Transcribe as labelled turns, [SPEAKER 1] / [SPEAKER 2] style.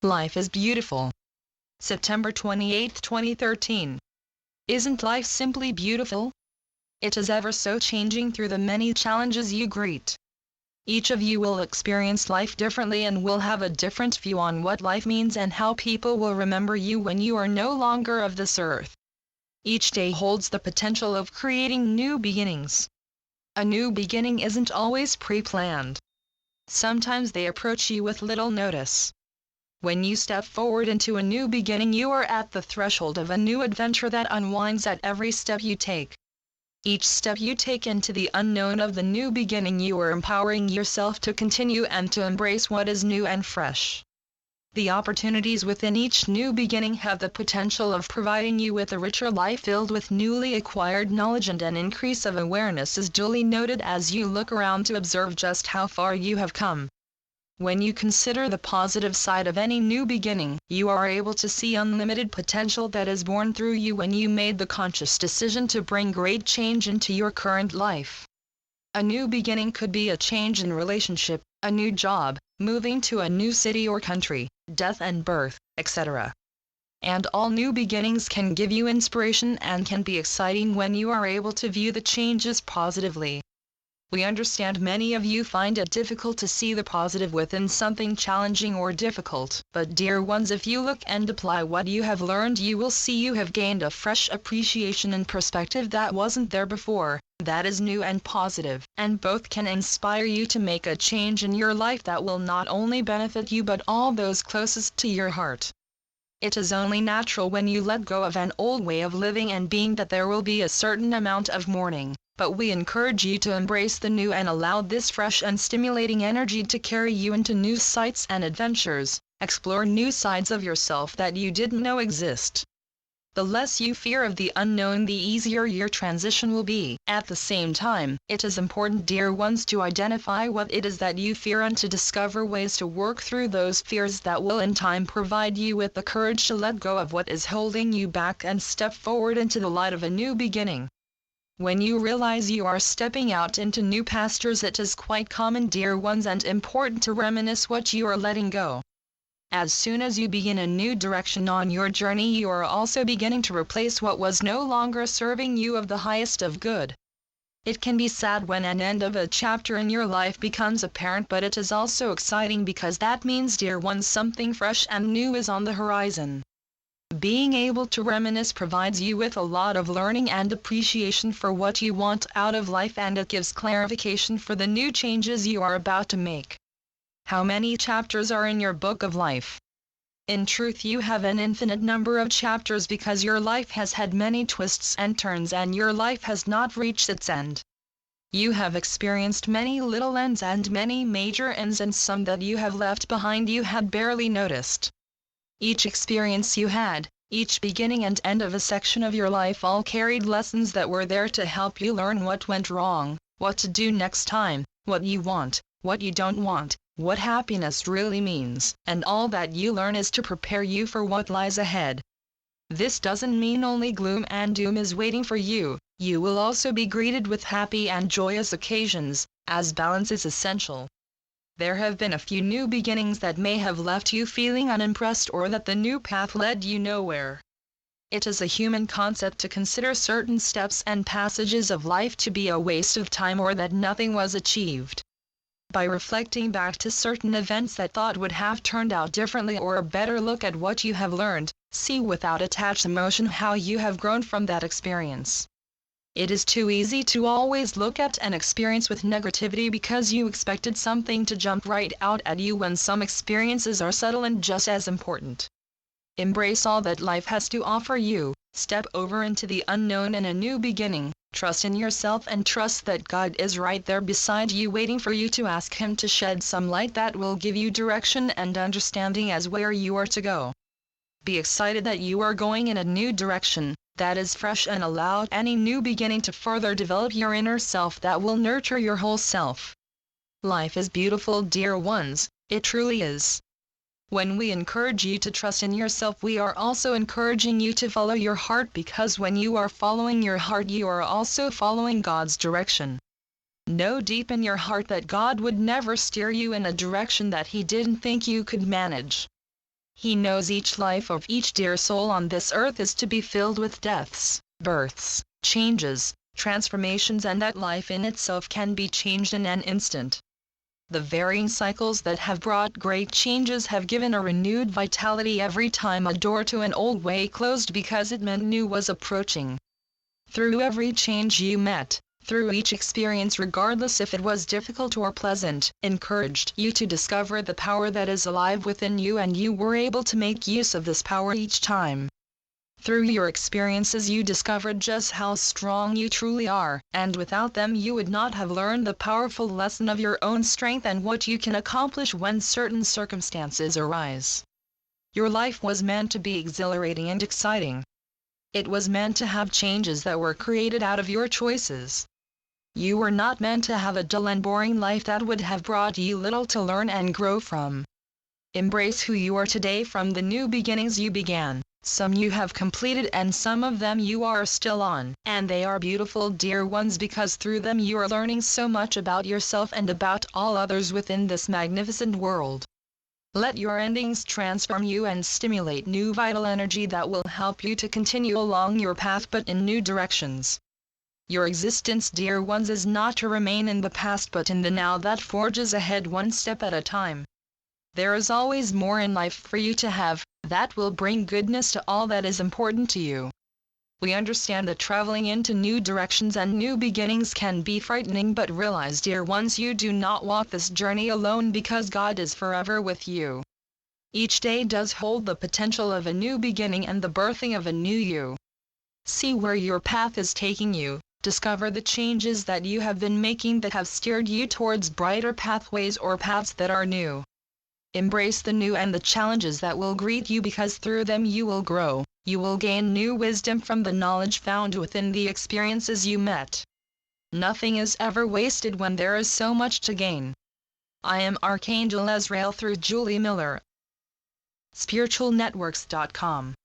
[SPEAKER 1] Life is beautiful. September 28, 2013. Isn't life simply beautiful? It is ever so changing through the many challenges you greet. Each of you will experience life differently and will have a different view on what life means and how people will remember you when you are no longer of this earth. Each day holds the potential of creating new beginnings. A new beginning isn't always pre-planned. Sometimes they approach you with little notice. When you step forward into a new beginning, you are at the threshold of a new adventure that unwinds at every step you take. Each step you take into the unknown of the new beginning, you are empowering yourself to continue and to embrace what is new and fresh. The opportunities within each new beginning have the potential of providing you with a richer life filled with newly acquired knowledge, and an increase of awareness is duly noted as you look around to observe just how far you have come. When you consider the positive side of any new beginning, you are able to see unlimited potential that is born through you when you made the conscious decision to bring great change into your current life. A new beginning could be a change in relationship, a new job, moving to a new city or country, death and birth, etc. And all new beginnings can give you inspiration and can be exciting when you are able to view the changes positively. We understand many of you find it difficult to see the positive within something challenging or difficult, but dear ones, if you look and apply what you have learned, you will see you have gained a fresh appreciation and perspective that wasn't there before, that is new and positive, and both can inspire you to make a change in your life that will not only benefit you but all those closest to your heart. It is only natural when you let go of an old way of living and being that there will be a certain amount of mourning. But we encourage you to embrace the new and allow this fresh and stimulating energy to carry you into new sights and adventures, explore new sides of yourself that you didn't know exist. The less you fear of the unknown, the easier your transition will be. At the same time, it is important, dear ones, to identify what it is that you fear and to discover ways to work through those fears that will in time provide you with the courage to let go of what is holding you back and step forward into the light of a new beginning. When you realize you are stepping out into new pastures, it is quite common, dear ones, and important to reminisce what you are letting go. As soon as you begin a new direction on your journey, you are also beginning to replace what was no longer serving you of the highest of good. It can be sad when an end of a chapter in your life becomes apparent, but it is also exciting because that means, dear ones, something fresh and new is on the horizon. Being able to reminisce provides you with a lot of learning and appreciation for what you want out of life, and it gives clarification for the new changes you are about to make. How many chapters are in your book of life? In truth, you have an infinite number of chapters because your life has had many twists and turns and your life has not reached its end. You have experienced many little ends and many major ends, and some that you have left behind you had barely noticed. Each experience you had, each beginning and end of a section of your life, all carried lessons that were there to help you learn what went wrong, what to do next time, what you want, what you don't want, what happiness really means, and all that you learn is to prepare you for what lies ahead. This doesn't mean only gloom and doom is waiting for you. You will also be greeted with happy and joyous occasions, as balance is essential. There have been a few new beginnings that may have left you feeling unimpressed, or that the new path led you nowhere. It is a human concept to consider certain steps and passages of life to be a waste of time or that nothing was achieved. By reflecting back to certain events that thought would have turned out differently, or a better look at what you have learned, see without attached emotion how you have grown from that experience. It is too easy to always look at an experience with negativity because you expected something to jump right out at you when some experiences are subtle and just as important. Embrace all that life has to offer you, step over into the unknown in a new beginning, trust in yourself and trust that God is right there beside you, waiting for you to ask Him to shed some light that will give you direction and understanding as where you are to go. Be excited that you are going in a new direction that is fresh, and allow any new beginning to further develop your inner self that will nurture your whole self. Life is beautiful, dear ones, it truly is. When we encourage you to trust in yourself, we are also encouraging you to follow your heart, because when you are following your heart, you are also following God's direction. Know deep in your heart that God would never steer you in a direction that He didn't think you could manage. He knows each life of each dear soul on this earth is to be filled with deaths, births, changes, transformations, and that life in itself can be changed in an instant. The varying cycles that have brought great changes have given a renewed vitality every time a door to an old way closed, because it meant new was approaching. Through every change you met, through each experience, regardless if it was difficult or pleasant, encouraged you to discover the power that is alive within you, and you were able to make use of this power each time. Through your experiences you discovered just how strong you truly are, and without them you would not have learned the powerful lesson of your own strength and what you can accomplish when certain circumstances arise. Your life was meant to be exhilarating and exciting. It was meant to have changes that were created out of your choices. You were not meant to have a dull and boring life that would have brought you little to learn and grow from. Embrace who you are today from the new beginnings you began. Some you have completed and some of them you are still on, and they are beautiful, dear ones, because through them you are learning so much about yourself and about all others within this magnificent world. Let your endings transform you and stimulate new vital energy that will help you to continue along your path, but in new directions. Your existence, dear ones, is not to remain in the past but in the now that forges ahead one step at a time. There is always more in life for you to have, that will bring goodness to all that is important to you. We understand that traveling into new directions and new beginnings can be frightening, but realize, dear ones, you do not walk this journey alone, because God is forever with you. Each day does hold the potential of a new beginning and the birthing of a new you. See where your path is taking you, discover the changes that you have been making that have steered you towards brighter pathways or paths that are new. Embrace the new and the challenges that will greet you, because through them you will grow. You will gain new wisdom from the knowledge found within the experiences you met. Nothing is ever wasted when there is so much to gain. I am Archangel Azrael through Julie Miller. spiritualnetworks.com